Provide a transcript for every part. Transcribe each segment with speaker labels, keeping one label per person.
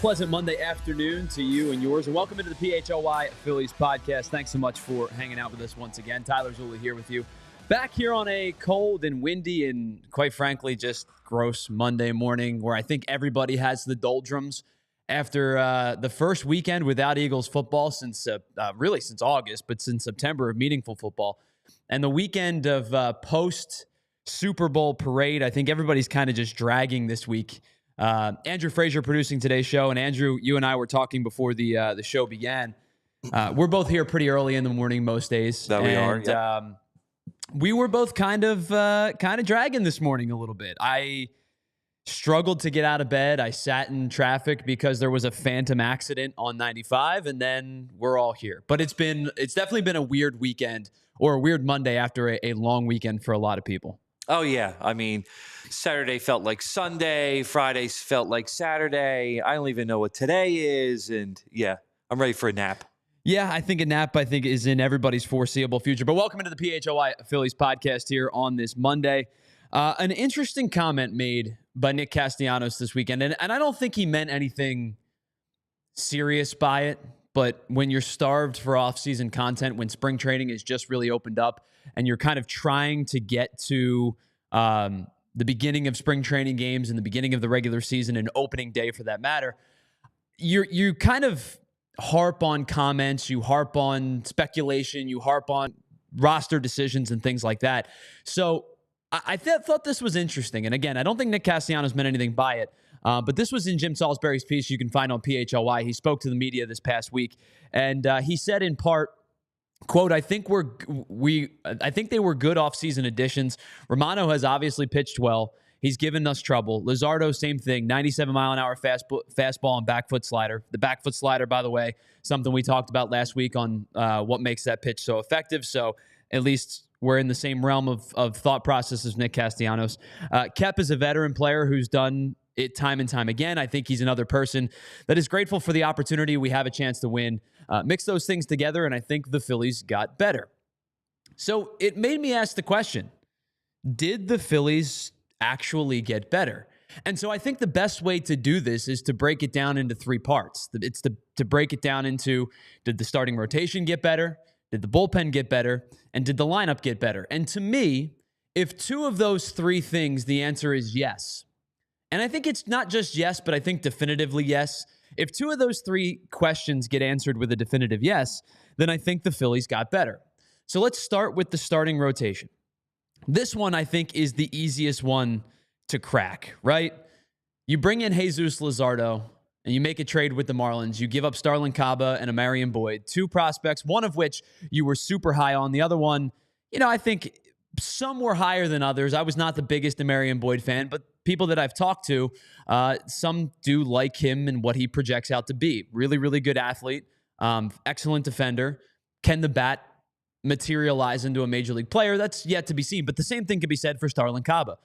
Speaker 1: pleasant Monday afternoon to you and yours, and welcome into the PHLY Phillies podcast. Thanks so much for hanging out with us once again. Tyler Zulli here with you. Back here on a cold and windy and, quite frankly, just gross Monday morning where I think everybody has the doldrums after the first weekend without Eagles football since August, but since September of meaningful football. And the weekend of post-Super Bowl parade, I think everybody's kind of just dragging this week. Andrew Frazier producing today's show, and Andrew, you and I were talking before the show began. We're both here pretty early in the morning most days.
Speaker 2: That we are. Yep.
Speaker 1: We were both kind of dragging this morning a little bit. I struggled to get out of bed. I sat in traffic because there was a phantom accident on 95, and then we're all here. But it's definitely been a weird weekend, or a weird Monday after a long weekend for a lot of people.
Speaker 2: Oh, yeah. I mean, Saturday felt like Sunday. Fridays felt like Saturday. I don't even know what today is. And, yeah, I'm ready for a nap.
Speaker 1: Yeah, I think a nap, is in everybody's foreseeable future. But welcome into the PHLY Phillies podcast here on this Monday. An interesting comment made by Nick Castellanos this weekend. And I don't think he meant anything serious by it. But when you're starved for offseason content, when spring training is just really opened up, and you're kind of trying to get to the beginning of spring training games and the beginning of the regular season and opening day for that matter, you kind of harp on comments, you harp on speculation, you harp on roster decisions and things like that. So I thought this was interesting. And again, I don't think Nick Castellanos meant anything by it. But this was in Jim Salisbury's piece you can find on PHLY. He spoke to the media this past week, and he said in part, quote, I think they were good offseason additions. Romano has obviously pitched well. He's given us trouble. Luzardo, same thing, 97-mile-an-hour fastball and back foot slider. The back foot slider, by the way, something we talked about last week on what makes that pitch so effective. So at least we're in the same realm of thought process as Nick Castellanos. Kep is a veteran player who's done it time and time again. I think he's another person that is grateful for the opportunity we have a chance to win. Mix those things together, and I think the Phillies got better. So it made me ask the question, did the Phillies actually get better? And so I think the best way to do this is to break it down into three parts. It's to break it down into, did the starting rotation get better? Did the bullpen get better? And did the lineup get better? And to me, if two of those three things, the answer is yes. And I think it's not just yes, but I think definitively yes. If two of those three questions get answered with a definitive yes, then I think the Phillies got better. So let's start with the starting rotation. This one, I think, is the easiest one to crack, right? You bring in Jesus Luzardo, and you make a trade with the Marlins. You give up Starlin Caba and Amarian Boyd, two prospects, one of which you were super high on. The other one, I think some were higher than others. I was not the biggest Amarian Boyd fan, but people that I've talked to, some do like him and what he projects out to be. Really, really good athlete, excellent defender. Can the bat materialize into a major league player? That's yet to be seen. But the same thing can be said for Starlin Caba.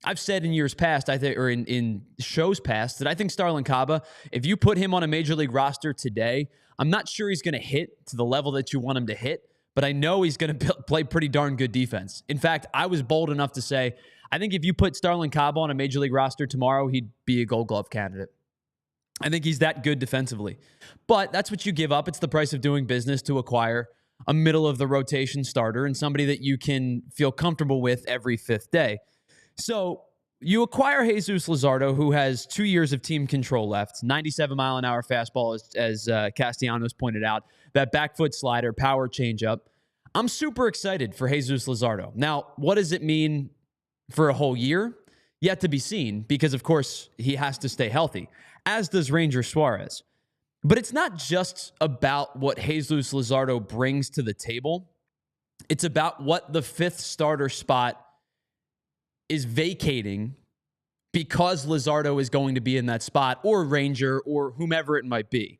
Speaker 1: I've said in years past, or in shows past, that I think Starlin Caba, if you put him on a major league roster today, I'm not sure he's going to hit to the level that you want him to hit, but I know he's going to play pretty darn good defense. In fact, I was bold enough to say, I think if you put Starlin Caba on a major league roster tomorrow, he'd be a Gold Glove candidate. I think he's that good defensively. But that's what you give up. It's the price of doing business to acquire a middle-of-the-rotation starter and somebody that you can feel comfortable with every fifth day. So you acquire Jesus Luzardo, who has 2 years of team control left, 97-mile-an-hour fastball, as Castellanos pointed out, that back foot slider, power changeup. I'm super excited for Jesus Luzardo. Now, what does it mean for a whole year? Yet to be seen, because, of course, he has to stay healthy, as does Ranger Suarez. But it's not just about what Jesus Luzardo brings to the table. It's about what the fifth starter spot is vacating because Luzardo is going to be in that spot, or Ranger, or whomever it might be.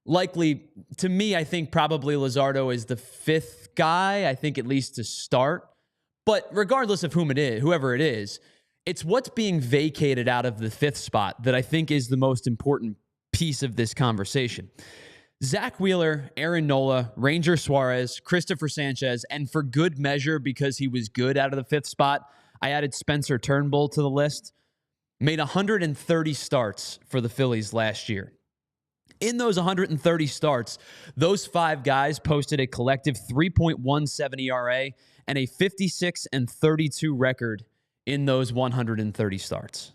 Speaker 1: Likely, to me, I think probably Luzardo is the fifth guy, I think at least to start. But regardless of whoever it is, it's what's being vacated out of the fifth spot that I think is the most important piece of this conversation. Zach Wheeler, Aaron Nola, Ranger Suarez, Christopher Sanchez, and for good measure, because he was good out of the fifth spot, I added Spencer Turnbull to the list, made 130 starts for the Phillies last year. In those 130 starts, those 5 guys posted a collective 3.17 ERA and a 56-32 record in those 130 starts.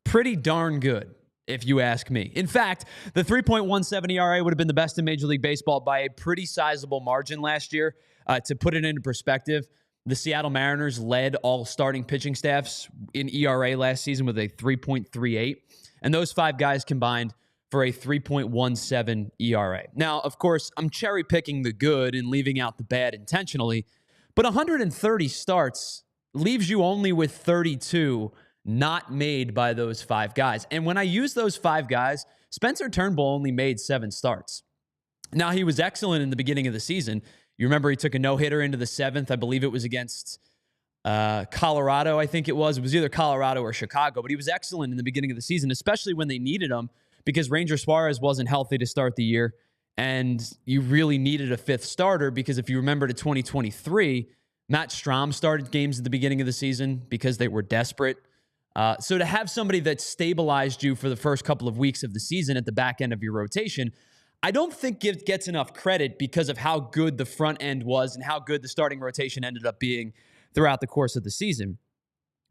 Speaker 1: Pretty darn good, if you ask me. In fact, the 3.17 ERA would have been the best in Major League Baseball by a pretty sizable margin last year. To put it into perspective, the Seattle Mariners led all starting pitching staffs in ERA last season with a 3.38, and those 5 guys combined for a 3.17 ERA. Now, of course, I'm cherry picking the good and leaving out the bad intentionally, but 130 starts leaves you only with 32 not made by those 5 guys. And when I use those 5 guys, Spencer Turnbull only made 7 starts. Now, he was excellent in the beginning of the season. You remember he took a no-hitter into the 7th. I believe it was against Colorado, I think it was. It was either Colorado or Chicago, but he was excellent in the beginning of the season, especially when they needed him, because Ranger Suarez wasn't healthy to start the year, and you really needed a 5th starter because if you remember to 2023, Matt Strahm started games at the beginning of the season because they were desperate. So to have somebody that stabilized you for the first couple of weeks of the season at the back end of your rotation, I don't think it gets enough credit because of how good the front end was and how good the starting rotation ended up being throughout the course of the season.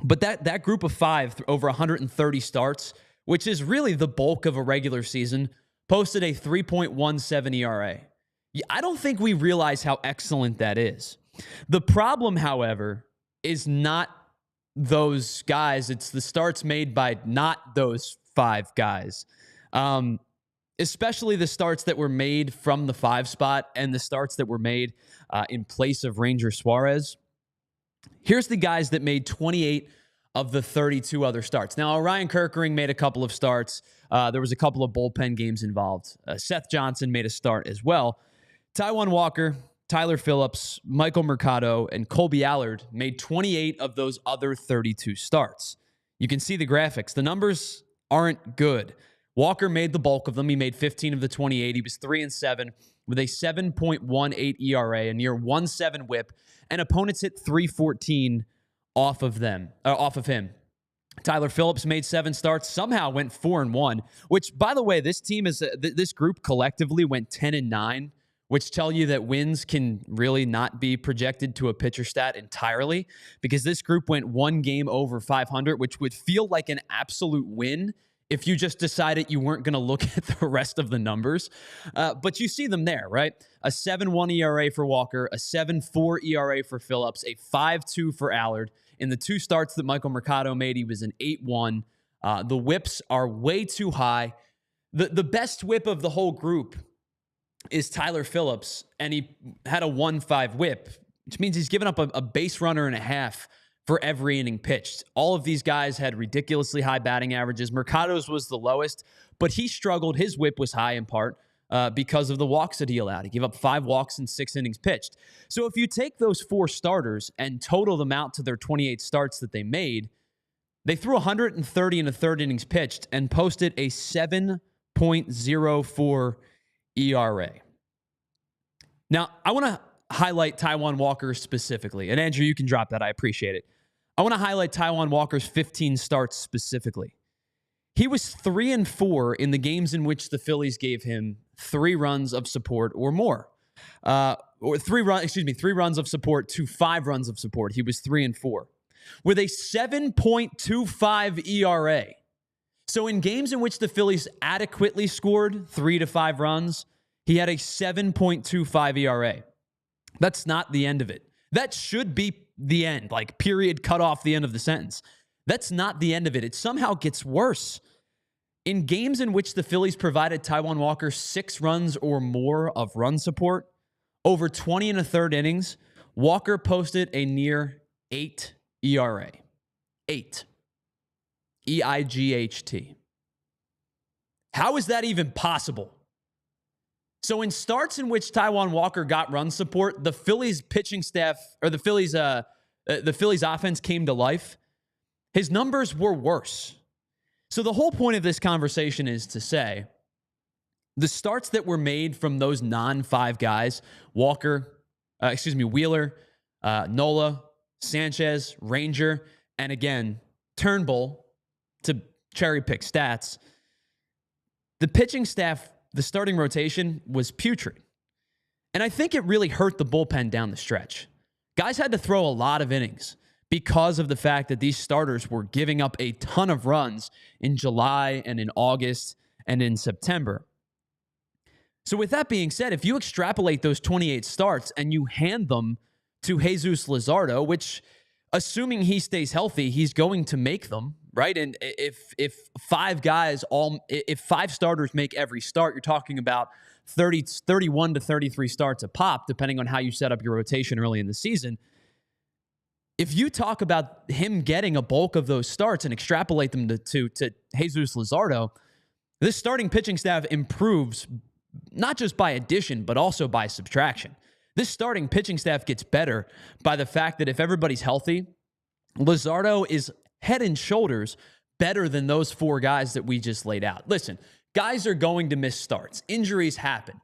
Speaker 1: But that group of 5 over 130 starts, which is really the bulk of a regular season, posted a 3.17 ERA. I don't think we realize how excellent that is. The problem, however, is not those guys. It's the starts made by not those 5 guys. Especially the starts that were made from the 5 spot and the starts that were made in place of Ranger Suarez. Here's the guys that made 28 of the 32 other starts. Now, Orion Kerkering made a couple of starts. There was a couple of bullpen games involved. Seth Johnson made a start as well. Taijuan Walker, Tyler Phillips, Michael Mercado, and Colby Allard made 28 of those other 32 starts. You can see the graphics. The numbers aren't good. Walker made the bulk of them. He made 15 of the 28. He was 3-7 with a 7.18 ERA, a near 1.7 WHIP, and opponents hit 314 off of him. Tyler Phillips made 7 starts, somehow went 4-1, which, by the way, this group collectively went 10-9, which tell you that wins can really not be projected to a pitcher stat entirely, because this group went 1 game over 500, which would feel like an absolute win if you just decided you weren't going to look at the rest of the numbers. But you see them there, right? A 7.1 ERA for Walker, a 7.4 ERA for Phillips, a 5.2 for Allard. In the 2 starts that Michael Mercado made, he was an 8.1. The whips are way too high. The best whip of the whole group is Tyler Phillips, and he had a 1.5 whip, which means he's given up a base runner and a half for every inning pitched. All of these guys had ridiculously high batting averages. Mercado's was the lowest, but he struggled. His whip was high in part because of the walks that he allowed. He gave up 5 walks in 6 innings pitched. So if you take those 4 starters and total them out to their 28 starts that they made, they threw 130 in the 3rd innings pitched and posted a 7.04 ERA. Now, I want to highlight Taijuan Walker specifically. And Andrew, you can drop that. I appreciate it. I want to highlight Taijuan Walker's 15 starts specifically. He was 3-4 in the games in which the Phillies gave him 3 runs of support or more. Or 3 runs of support to 5 runs of support. He was 3-4 with a 7.25 ERA. So in games in which the Phillies adequately scored 3 to 5 runs, he had a 7.25 ERA. That's not the end of it. That should be the end, like period, cut off the end of the sentence. That's not the end of it. It somehow gets worse. In games in which the Phillies provided Taijuan Walker 6 runs or more of run support, over 20 and a third innings, Walker posted a near 8 ERA. 8. EIGHT. How is that even possible? So in starts in which Taijuan Walker got run support, the Phillies pitching staff, or the Phillies offense came to life. His numbers were worse. So the whole point of this conversation is to say the starts that were made from those non-5 guys, Wheeler, Nola, Sanchez, Ranger, and again, Turnbull, to cherry pick stats, the pitching staff the starting rotation was putrid. And I think it really hurt the bullpen down the stretch. Guys had to throw a lot of innings because of the fact that these starters were giving up a ton of runs in July and in August and in September. So with that being said, if you extrapolate those 28 starts and you hand them to Jesus Luzardo, which, assuming he stays healthy, he's going to make them, right? And if five starters make every start, you're talking about 31 to 33 starts a pop, depending on how you set up your rotation early in the season. If you talk about him getting a bulk of those starts and extrapolate them to Jesus Luzardo, this starting pitching staff improves not just by addition, but also by subtraction. This starting pitching staff gets better by the fact that if everybody's healthy, Luzardo is head and shoulders better than those four guys that we just laid out. Listen, guys are going to miss starts. Injuries happen.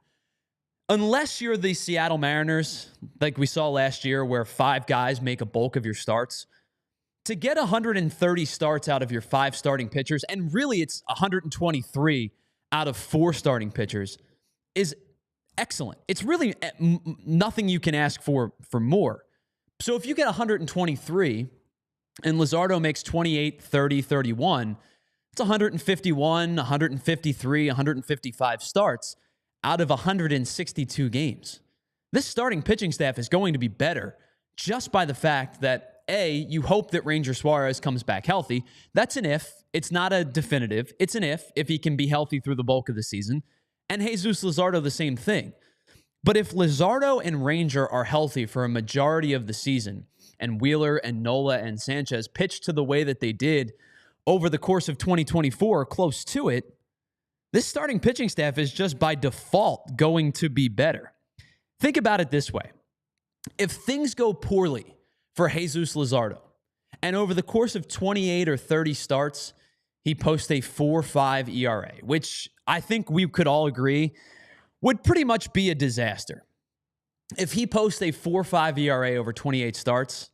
Speaker 1: Unless you're the Seattle Mariners, like we saw last year, where five guys make a bulk of your starts, to get 130 starts out of your five starting pitchers, and really it's 123 out of four starting pitchers, is excellent. It's really nothing you can ask for more. So if you get 123 and Luzardo makes 28, 30, 31, it's 151, 153, 155 starts out of 162 games. This starting pitching staff is going to be better just by the fact that, A, you hope that Ranger Suarez comes back healthy. That's an if. It's not a definitive. It's an if he can be healthy through the bulk of the season. And Jesus Luzardo, the same thing. But if Luzardo and Ranger are healthy for a majority of the season, and Wheeler and Nola and Sanchez pitch to the way that they did over the course of 2024, close to it, this starting pitching staff is just by default going to be better. Think about it this way. If things go poorly for Jesus Luzardo, and over the course of 28 or 30 starts, he posts a 4.5 ERA, which I think we could all agree would pretty much be a disaster. If he posts a 4.5 ERA over 28 starts,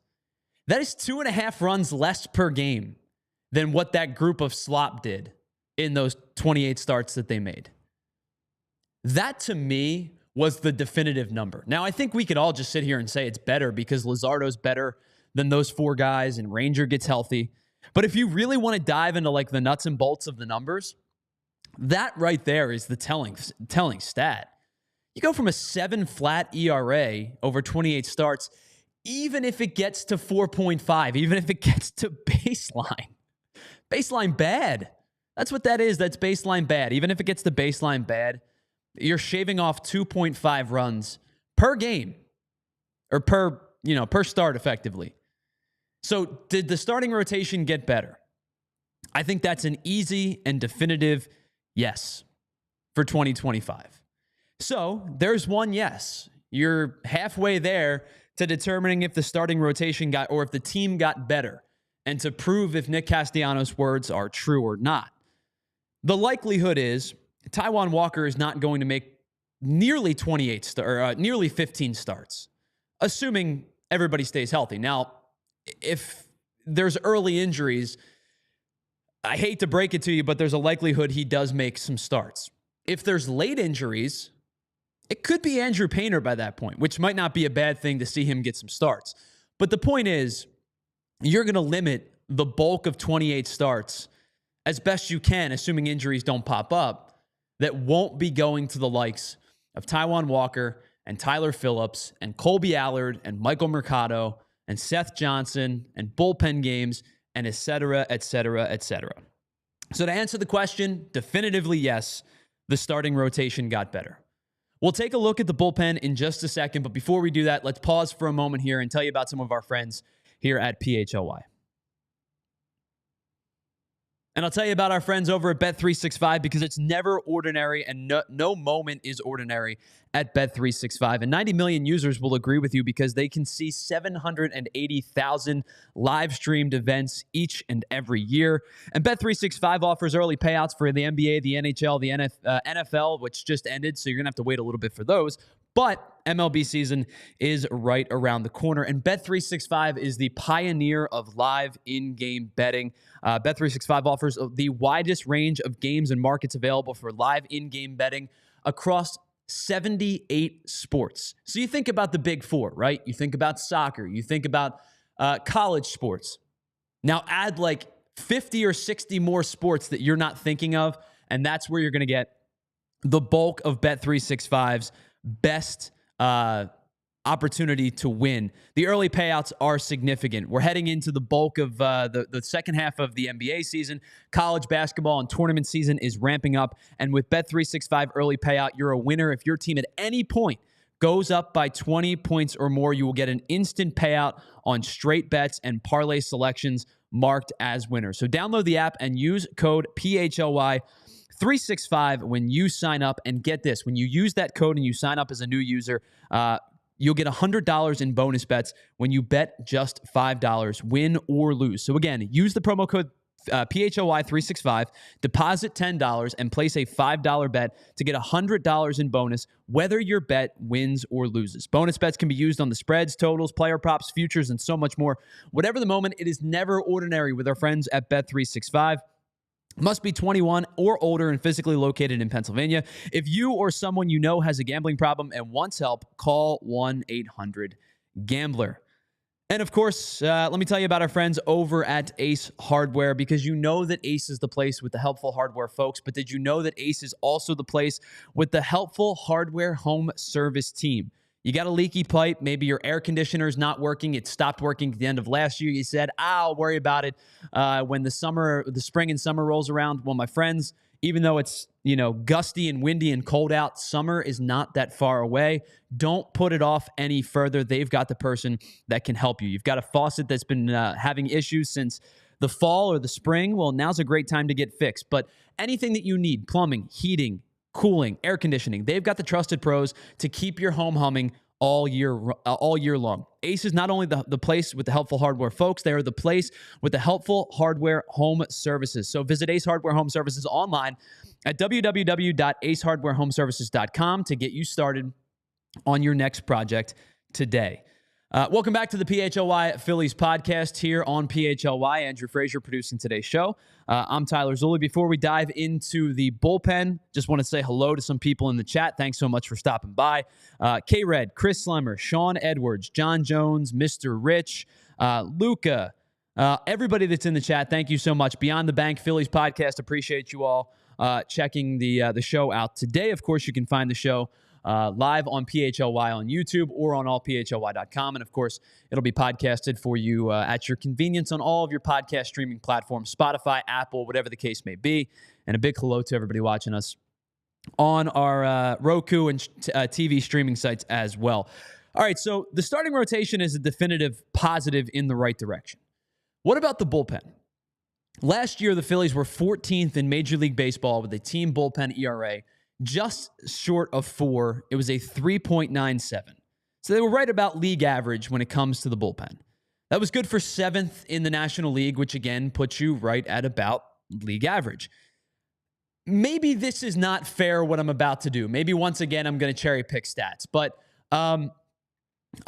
Speaker 1: that is 2.5 runs less per game than what that group of slop did in those 28 starts that they made. That, to me, was the definitive number. Now, I think we could all just sit here and say it's better because Luzardo's better than those four guys and Ranger gets healthy. But if you really want to dive into like the nuts and bolts of the numbers, that right there is the telling stat. You go from a 7 flat ERA over 28 starts, even if it gets to 4.5, even if it gets to baseline. Baseline bad. That's what that is. That's baseline bad. Even if it gets to baseline bad, you're shaving off 2.5 runs per game or per start effectively. So did the starting rotation get better? I think that's an easy and definitive yes for 2025. So there's one yes. You're halfway there to determining if the starting rotation got, or if the team got better, and to prove if Nick Castellanos' words are true or not. The likelihood is Taijuan Walker is not going to make nearly 15 starts, assuming everybody stays healthy. Now, if there's early injuries, I hate to break it to you, but there's a likelihood he does make some starts. If there's late injuries, it could be Andrew Painter by that point, which might not be a bad thing to see him get some starts. But the point is, you're going to limit the bulk of 28 starts as best you can, assuming injuries don't pop up, that won't be going to the likes of Taijuan Walker and Tyler Phillips and Colby Allard and Michael Mercado and Seth Johnson and bullpen games and et cetera, et cetera, et cetera. So to answer the question, definitively yes, the starting rotation got better. We'll take a look at the bullpen in just a second, but before we do that, let's pause for a moment here and tell you about some of our friends here at PHLY. And I'll tell you about our friends over at Bet365 because it's never ordinary and no moment is ordinary at Bet365. And 90 million users will agree with you because they can see 780,000 live streamed events each and every year. And Bet365 offers early payouts for the NBA, the NHL, the NFL, which just ended, so you're going to have to wait a little bit for those. But MLB season is right around the corner, and Bet365 is the pioneer of live in-game betting. Bet365 offers the widest range of games and markets available for live in-game betting across 78 sports. So you think about the big four, right? You think about soccer. You think about college sports. Now add like 50 or 60 more sports that you're not thinking of, and that's where you're going to get the bulk of Bet365's best opportunity to win. The early payouts are significant. We're heading into the bulk of the second half of the NBA season. College basketball and tournament season is ramping up. And with Bet365 early payout, you're a winner. If your team at any point goes up by 20 points or more, you will get an instant payout on straight bets and parlay selections marked as winners. So download the app and use code PHLY365 when you sign up. And get this, when you use that code and you sign up as a new user, you'll get $100 in bonus bets when you bet just $5, win or lose. So again, use the promo code PHLY365, deposit $10, and place a $5 bet to get $100 in bonus, whether your bet wins or loses. Bonus bets can be used on the spreads, totals, player props, futures, and so much more. Whatever the moment, it is never ordinary with our friends at Bet365. Must be 21 or older and physically located in Pennsylvania. If you or someone you know has a gambling problem and wants help, call 1-800-GAMBLER. And of course, let me tell you about our friends over at Ace Hardware, because you know that Ace is the place with the helpful hardware folks, but did you know that Ace is also the place with the helpful hardware home service team? You got a leaky pipe, maybe your air conditioner is not working, it stopped working at the end of last year. You said, I'll worry about it when the spring and summer rolls around. Well, my friends, even though it's, gusty and windy and cold out, summer is not that far away. Don't put it off any further. They've got the person that can help you. You've got a faucet that's been having issues since the fall or the spring. Well, now's a great time to get fixed. But anything that you need, plumbing, heating, cooling, air conditioning, they've got the trusted pros to keep your home humming all year long. Ace is not only the place with the helpful hardware folks, they are the place with the helpful hardware home services. So visit Ace Hardware Home Services online at www.acehardwarehomeservices.com to get you started on your next project today. Welcome back to the PHLY Phillies podcast here on PHLY. Andrew Frazier producing today's show. I'm Tyler Zulli. Before we dive into the bullpen, just want to say hello to some people in the chat. Thanks so much for stopping by. K-Red, Chris Slemmer, Sean Edwards, John Jones, Mr. Rich, Luca, everybody that's in the chat, thank you so much. Beyond the Bank Phillies podcast, appreciate you all checking the show out today. Of course, you can find the show live on PHLY on YouTube or on allphly.com. And of course, it'll be podcasted for you at your convenience on all of your podcast streaming platforms, Spotify, Apple, whatever the case may be. And a big hello to everybody watching us on our Roku and TV streaming sites as well. All right, so the starting rotation is a definitive positive in the right direction. What about the bullpen? Last year, the Phillies were 14th in Major League Baseball with a team bullpen ERA just short of 4. It was a 3.97. So they were right about league average when it comes to the bullpen. That was good for 7th in the National League, which again puts you right at about league average. Maybe this is not fair what I'm about to do. Maybe once again I'm going to cherry pick stats, but I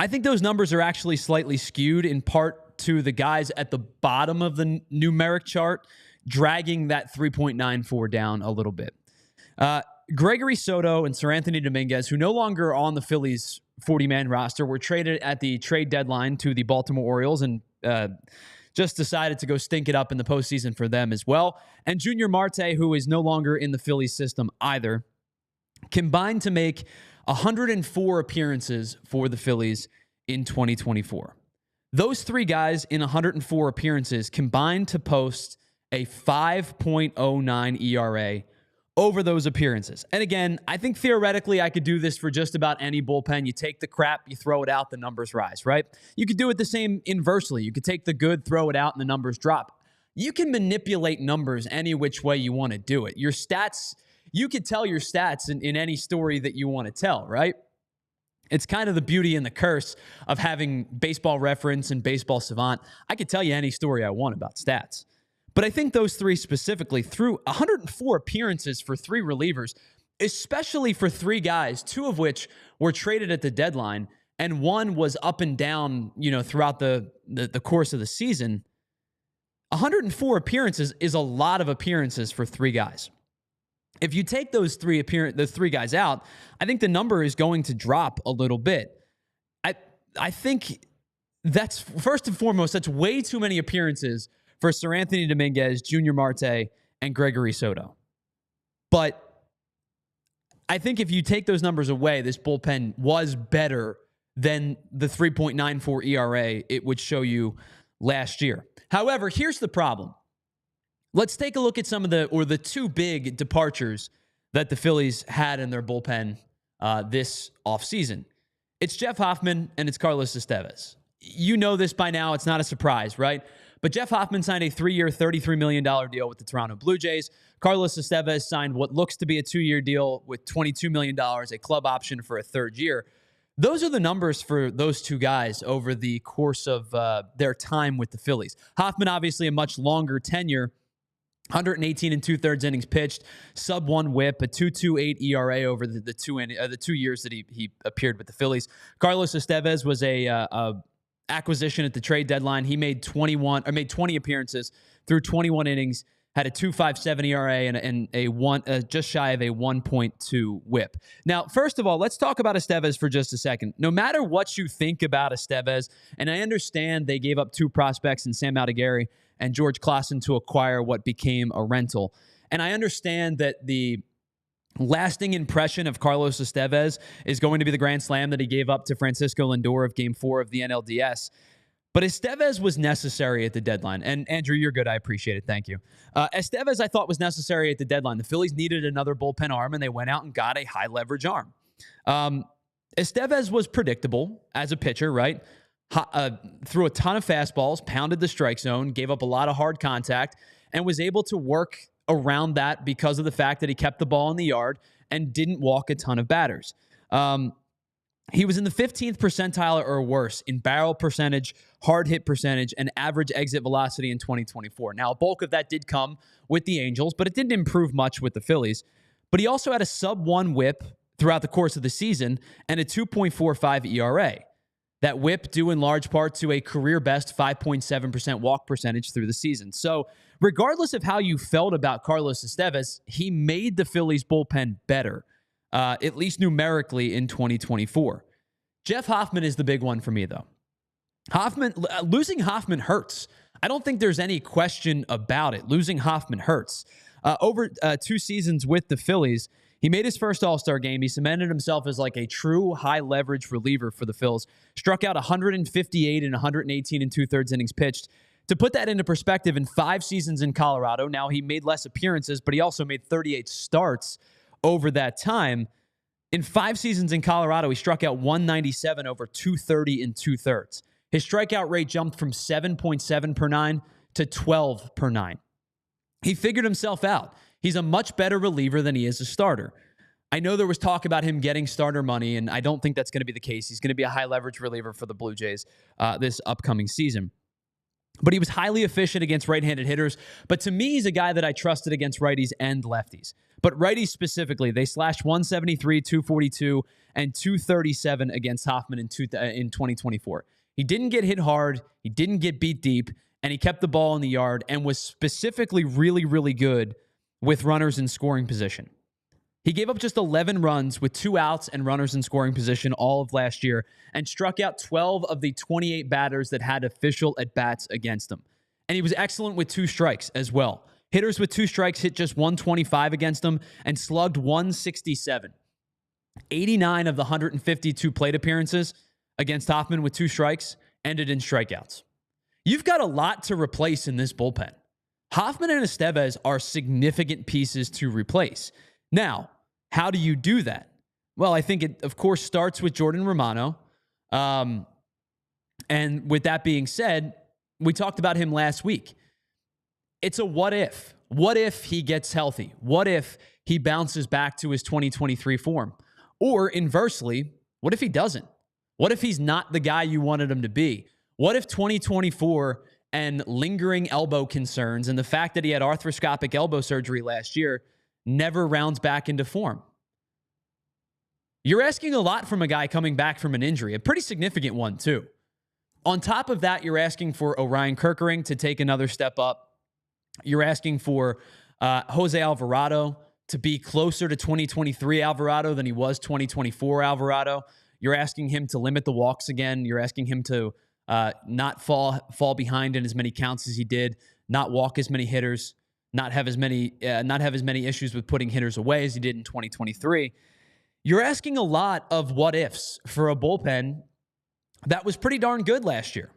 Speaker 1: think those numbers are actually slightly skewed, in part to the guys at the bottom of the numeric chart dragging that 3.94 down a little bit. Gregory Soto and Sir Anthony Dominguez, who no longer are on the Phillies 40-man roster, were traded at the trade deadline to the Baltimore Orioles and just decided to go stink it up in the postseason for them as well. And Junior Marte, who is no longer in the Phillies system either, combined to make 104 appearances for the Phillies in 2024. Those three guys in 104 appearances combined to post a 5.09 ERA over those appearances. And again, I think theoretically I could do this for just about any bullpen. You take the crap, you throw it out, the numbers rise, right? You could do it the same inversely. You could take the good, throw it out, and the numbers drop. You can manipulate numbers any which way you want to do it. Your stats, you could tell your stats in any story that you want to tell, right? It's kind of the beauty and the curse of having Baseball Reference and Baseball Savant. I could tell you any story I want about stats. But I think those three specifically, through 104 appearances for 3 relievers, especially for 3 guys, 2 of which were traded at the deadline, and 1 was up and down, throughout the course of the season. 104 appearances is a lot of appearances for 3 guys. If you take those three guys out, I think the number is going to drop a little bit. I think that's, first and foremost, that's way too many appearances for Sir Anthony Dominguez, Junior Marte, and Gregory Soto. But I think if you take those numbers away, this bullpen was better than the 3.94 ERA it would show you last year. However, here's the problem. Let's take a look at some of the two big departures that the Phillies had in their bullpen this offseason. It's Jeff Hoffman and it's Carlos Estevez. You know this by now. It's not a surprise, right? But Jeff Hoffman signed a 3-year, $33 million deal with the Toronto Blue Jays. Carlos Estevez signed what looks to be a 2-year deal with $22 million, a club option for a third year. Those are the numbers for those two guys over the course of their time with the Phillies. Hoffman, obviously, a much longer tenure. 118 and 2/3 innings pitched, sub-1 whip, a 2.28 ERA over the 2 years that he appeared with the Phillies. Carlos Estevez was a acquisition at the trade deadline. He made 20 appearances through 21 innings, had a 2.57 ERA and a just shy of a 1.2 whip. Now, first of all, let's talk about Estevez for just a second. No matter what you think about Estevez, and I understand they gave up 2 prospects in Sam Aldeguerri and George Clausen to acquire what became a rental. And I understand that the lasting impression of Carlos Estevez is going to be the grand slam that he gave up to Francisco Lindor of Game 4 of the NLDS. But Estevez was necessary at the deadline. And Andrew, you're good. I appreciate it. Thank you. Estevez, I thought, was necessary at the deadline. The Phillies needed another bullpen arm, and they went out and got a high-leverage arm. Estevez was predictable as a pitcher, right? Threw a ton of fastballs, pounded the strike zone, gave up a lot of hard contact, and was able to work around that because of the fact that he kept the ball in the yard and didn't walk a ton of batters. He was in the 15th percentile or worse in barrel percentage, hard hit percentage, and average exit velocity in 2024. Now, a bulk of that did come with the Angels, but it didn't improve much with the Phillies. But he also had a sub-1 whip throughout the course of the season and a 2.45 ERA. That whip due in large part to a career-best 5.7% walk percentage through the season. So regardless of how you felt about Carlos Estevez, he made the Phillies bullpen better, at least numerically in 2024. Jeff Hoffman is the big one for me, though. Losing Hoffman hurts. I don't think there's any question about it. Losing Hoffman hurts. Over 2 seasons with the Phillies, he made his first All-Star game. He cemented himself as like a true high-leverage reliever for the Phils. Struck out 158 and 118 and 2/3 innings pitched. To put that into perspective, in 5 seasons in Colorado, now he made less appearances, but he also made 38 starts over that time. In 5 seasons in Colorado, he struck out 197 over 230 and 2/3. His strikeout rate jumped from 7.7 per 9 to 12 per 9. He figured himself out. He's a much better reliever than he is a starter. I know there was talk about him getting starter money, and I don't think that's going to be the case. He's going to be a high-leverage reliever for the Blue Jays this upcoming season. But he was highly efficient against right-handed hitters. But to me, he's a guy that I trusted against righties and lefties. But righties specifically, they slashed 173, 242, and 237 against Hoffman in 2024. He didn't get hit hard. He didn't get beat deep. And he kept the ball in the yard and was specifically really, really good with runners in scoring position. He gave up just 11 runs with 2 outs and runners in scoring position all of last year and struck out 12 of the 28 batters that had official at-bats against him. And he was excellent with 2 strikes as well. Hitters with 2 strikes hit just 125 against him and slugged 167. 89 of the 152 plate appearances against Hoffman with 2 strikes ended in strikeouts. You've got a lot to replace in this bullpen. Hoffman and Estevez are significant pieces to replace. Now, how do you do that? Well, I think it, of course, starts with Jordan Romano. And with that being said, we talked about him last week. It's a what if. What if he gets healthy? What if he bounces back to his 2023 form? Or inversely, what if he doesn't? What if he's not the guy you wanted him to be? What if 2024 and lingering elbow concerns and the fact that he had arthroscopic elbow surgery last year never rounds back into form? You're asking a lot from a guy coming back from an injury, a pretty significant one too. On top of that, you're asking for Orion Kerkering to take another step up. You're asking for Jose Alvarado to be closer to 2023 Alvarado than he was 2024 Alvarado. You're asking him to limit the walks again. You're asking him to not fall behind in as many counts as he did, not walk as many hitters, not have as many issues with putting hitters away as he did in 2023. You're asking a lot of what ifs for a bullpen that was pretty darn good last year.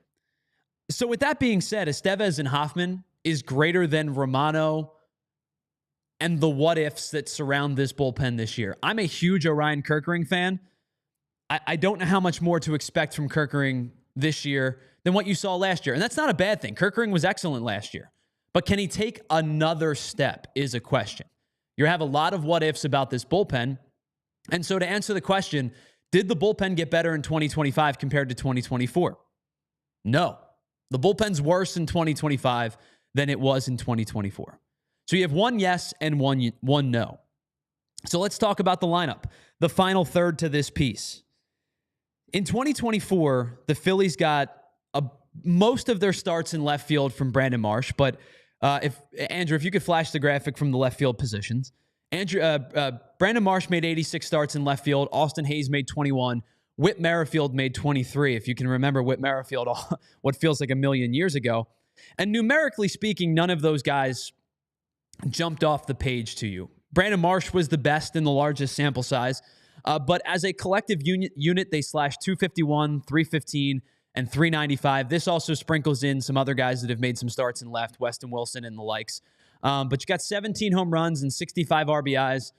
Speaker 1: So with that being said, Estevez and Hoffman is greater than Romano and the what ifs that surround this bullpen this year. I'm a huge Orion Kerkering fan. I don't know how much more to expect from Kerkering this year than what you saw last year. And that's not a bad thing. Kerkering was excellent last year. But can he take another step is a question. You have a lot of what ifs about this bullpen. And so to answer the question, did the bullpen get better in 2025 compared to 2024? No. The bullpen's worse in 2025 than it was in 2024. So you have one yes and one no. So let's talk about the lineup, the final third to this piece. In 2024, the Phillies got most of their starts in left field from Brandon Marsh. But Andrew, if you could flash the graphic from the left field positions. Brandon Marsh made 86 starts in left field. Austin Hayes made 21. Whit Merrifield made 23. If you can remember Whit Merrifield, what feels like a million years ago. And numerically speaking, none of those guys jumped off the page to you. Brandon Marsh was the best in the largest sample size. But as a collective unit, they slashed 251, 315, and 395. This also sprinkles in some other guys that have made some starts in left, Weston Wilson and the likes. But you got 17 home runs and 65 RBIs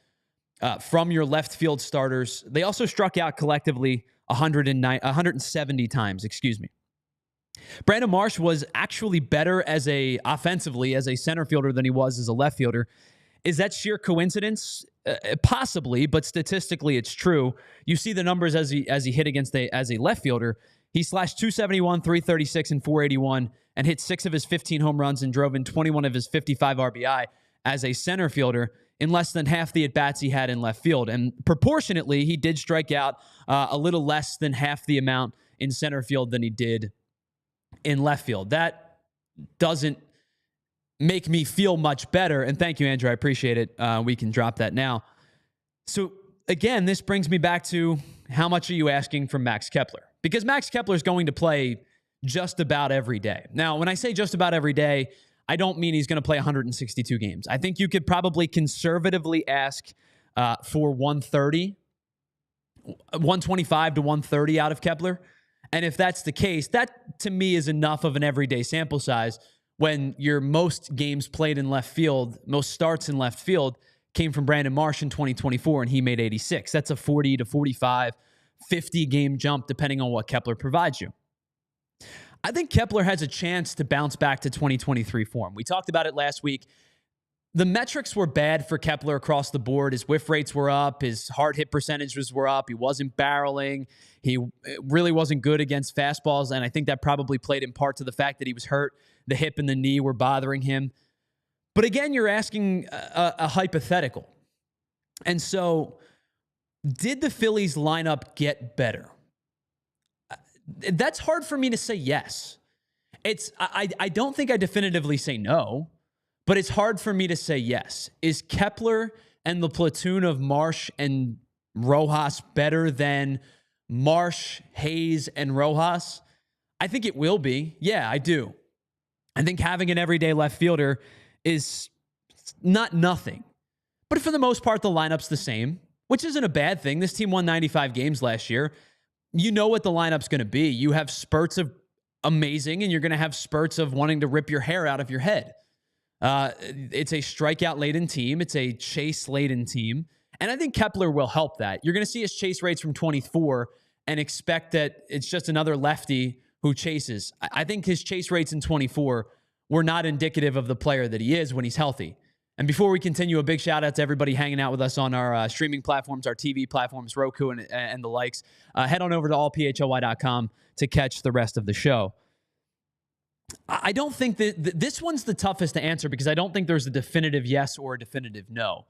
Speaker 1: from your left field starters. They also struck out collectively 170 times, Brandon Marsh was actually better offensively as a center fielder than he was as a left fielder. Is that sheer coincidence? Possibly, but statistically it's true. You see the numbers as he hit as a left fielder. He slashed 271, 336, and 481 and hit 6 of his 15 home runs and drove in 21 of his 55 RBI as a center fielder in less than half the at-bats he had in left field. And proportionately, he did strike out a little less than half the amount in center field than he did in left field. That doesn't make me feel much better. And thank you, Andrew. I appreciate it. We can drop that now. So again, this brings me back to how much are you asking from Max Kepler? Because Max Kepler is going to play just about every day. Now, when I say just about every day, I don't mean he's going to play 162 games. I think you could probably conservatively ask for 125 to 130 out of Kepler. And if that's the case, that to me is enough of an everyday sample size when your most games played in left field, most starts in left field came from Brandon Marsh in 2024 and he made 86. That's a 40 to 45, 50 game jump depending on what Kepler provides you. I think Kepler has a chance to bounce back to 2023 form. We talked about it last week. The metrics were bad for Kepler across the board. His whiff rates were up. His hard hit percentages were up. He wasn't barreling. He really wasn't good against fastballs, and I think that probably played in part to the fact that he was hurt. The hip and the knee were bothering him. But again, you're asking a hypothetical. And so, did the Phillies lineup get better? That's hard for me to say yes. I don't think I definitively say no, but it's hard for me to say yes. Is Kepler and the platoon of Marsh and Rojas better than Marsh, Hayes, and Rojas? I think it will be. Yeah, I do. I think having an everyday left fielder is not nothing. But for the most part, the lineup's the same, which isn't a bad thing. This team won 95 games last year. You know what the lineup's going to be. You have spurts of amazing, and you're going to have spurts of wanting to rip your hair out of your head. It's a strikeout-laden team. It's a chase-laden team. And I think Kepler will help that. You're going to see his chase rates from 24 and expect that it's just another lefty who chases. I think his chase rates in 24 were not indicative of the player that he is when he's healthy. And before we continue, a big shout out to everybody hanging out with us on our streaming platforms, our TV platforms, Roku and the likes. Head on over to allphly.com to catch the rest of the show. I don't think that this one's the toughest to answer because I don't think there's a definitive yes or a definitive no.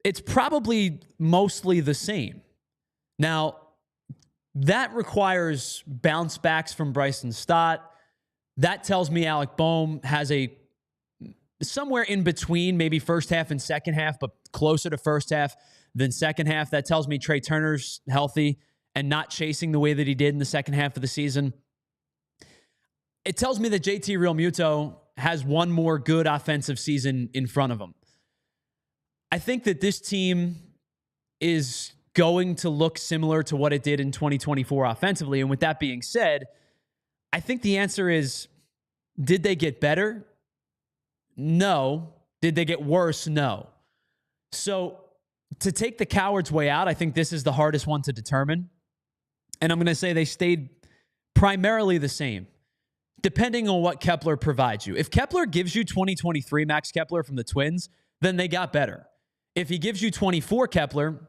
Speaker 1: It's probably mostly the same. Now, that requires bounce backs from Bryson Stott. That tells me Alec Boehm has a somewhere in between, maybe first half and second half, but closer to first half than second half. That tells me Trey Turner's healthy and not chasing the way that he did in the second half of the season. It tells me that JT Realmuto has one more good offensive season in front of him. I think that this team is going to look similar to what it did in 2024 offensively. And with that being said, I think the answer is, did they get better? No. Did they get worse? No. So to take the coward's way out, I think this is the hardest one to determine. And I'm going to say they stayed primarily the same, depending on what Kepler provides you. If Kepler gives you 2023 Max Kepler from the Twins, then they got better. If he gives you 24 Kepler,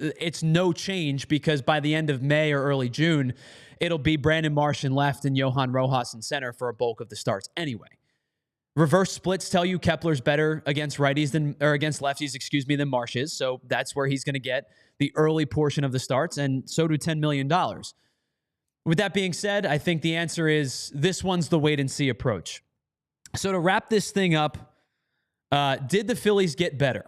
Speaker 1: it's no change, because by the end of May or early June, it'll be Brandon Marsh in left and Johan Rojas in center for a bulk of the starts anyway. Reverse splits tell you Kepler's better against righties against lefties, than Marsh is. So that's where he's going to get the early portion of the starts, and so do $10 million. With that being said, I think the answer is this one's the wait and see approach. So to wrap this thing up, did the Phillies get better?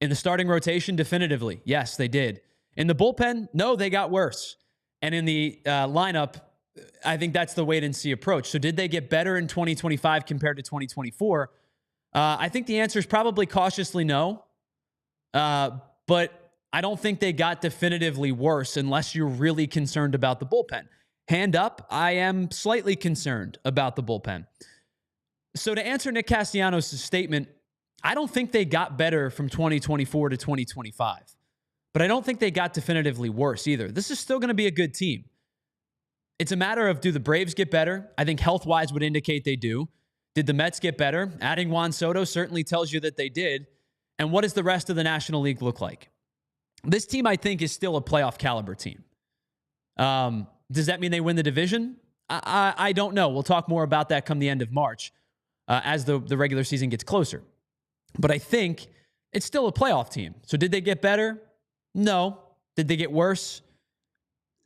Speaker 1: In the starting rotation, definitively, yes, they did. In the bullpen, no, they got worse. And in the lineup, I think that's the wait and see approach. So did they get better in 2025 compared to 2024? I think the answer is probably cautiously no. But I don't think they got definitively worse unless you're really concerned about the bullpen. Hand up, I am slightly concerned about the bullpen. So to answer Nick Castellanos' statement, I don't think they got better from 2024 to 2025. But I don't think they got definitively worse either. This is still going to be a good team. It's a matter of, do the Braves get better? I think health-wise would indicate they do. Did the Mets get better? Adding Juan Soto certainly tells you that they did. And what does the rest of the National League look like? This team, I think, is still a playoff caliber team. Does that mean they win the division? I don't know. We'll talk more about that come the end of March as the regular season gets closer. But I think it's still a playoff team. So did they get better? No. Did they get worse?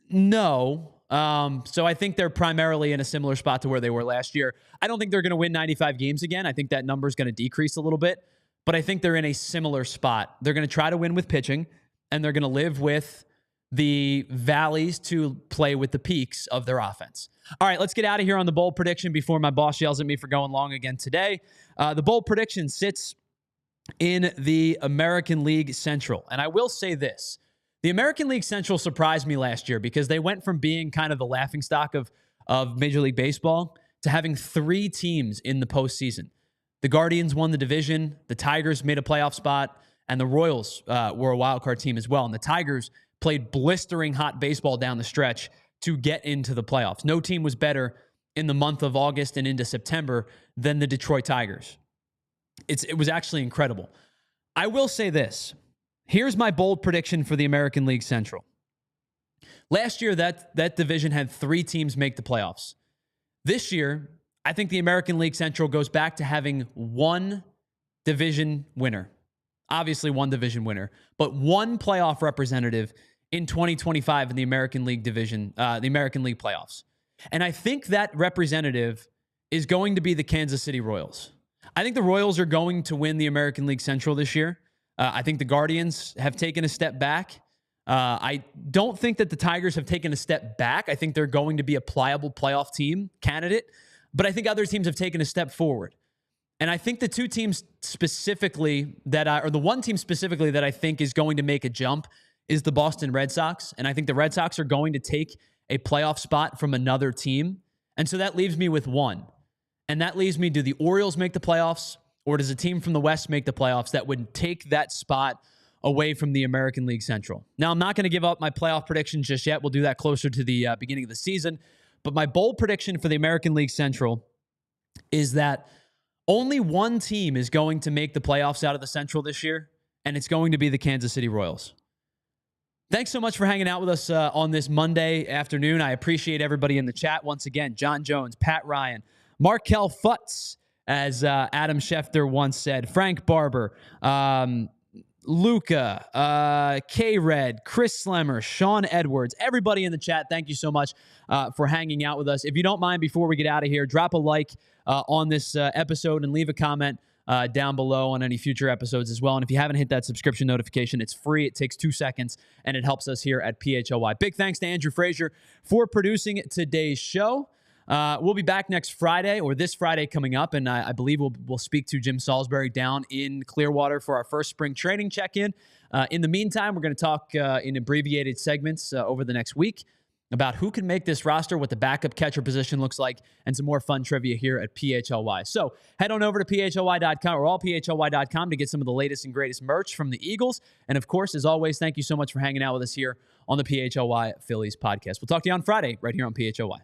Speaker 1: No. So I think they're primarily in a similar spot to where they were last year. I don't think they're going to win 95 games again. I think that number is going to decrease a little bit. But I think they're in a similar spot. They're going to try to win with pitching, and they're going to live with the valleys to play with the peaks of their offense. All right, let's get out of here on the bold prediction before my boss yells at me for going long again today. The bold prediction sits in the American League Central. And I will say this. The American League Central surprised me last year because they went from being kind of the laughingstock of Major League Baseball to having 3 teams in the postseason. The Guardians won the division, the Tigers made a playoff spot, and the Royals were a wild card team as well. And the Tigers played blistering hot baseball down the stretch to get into the playoffs. No team was better in the month of August and into September than the Detroit Tigers. It was actually incredible. I will say this. Here's my bold prediction for the American League Central. Last year, that division had 3 teams make the playoffs. This year, I think the American League Central goes back to having 1 division winner. Obviously, 1 division winner, but 1 playoff representative in 2025 in the American League division, the American League playoffs. And I think that representative is going to be the Kansas City Royals. I think the Royals are going to win the American League Central this year. I think the Guardians have taken a step back. I don't think that the Tigers have taken a step back. I think they're going to be a pliable playoff team candidate, but I think other teams have taken a step forward. And I think the 2 teams specifically or the 1 team specifically that I think is going to make a jump is the Boston Red Sox. And I think the Red Sox are going to take a playoff spot from another team. And so that leaves me with 1. And that leaves me, do the Orioles make the playoffs, or does a team from the West make the playoffs that would take that spot away from the American League Central? Now, I'm not going to give up my playoff predictions just yet. We'll do that closer to the beginning of the season. But my bold prediction for the American League Central is that only 1 team is going to make the playoffs out of the Central this year, and it's going to be the Kansas City Royals. Thanks so much for hanging out with us on this Monday afternoon. I appreciate everybody in the chat. Once again, John Jones, Pat Ryan, Markel Futz, as Adam Schefter once said, Frank Barber, Luca, K-Red, Chris Slemmer, Sean Edwards, everybody in the chat, thank you so much for hanging out with us. If you don't mind, before we get out of here, drop a like on this episode and leave a comment down below on any future episodes as well. And if you haven't hit that subscription notification, it's free. It takes 2 seconds, and it helps us here at PHLY. Big thanks to Andrew Frazier for producing today's show. We'll be back next Friday, or this Friday coming up, and I believe we'll speak to Jim Salisbury down in Clearwater for our first spring training check-in. In the meantime, we're going to talk in abbreviated segments over the next week about who can make this roster, what the backup catcher position looks like, and some more fun trivia here at PHLY. So head on over to PHLY.com or allPHLY.com to get some of the latest and greatest merch from the Eagles. And of course, as always, thank you so much for hanging out with us here on the PHLY Phillies podcast. We'll talk to you on Friday right here on PHLY.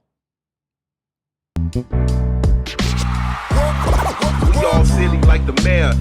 Speaker 3: We all silly like the mayor.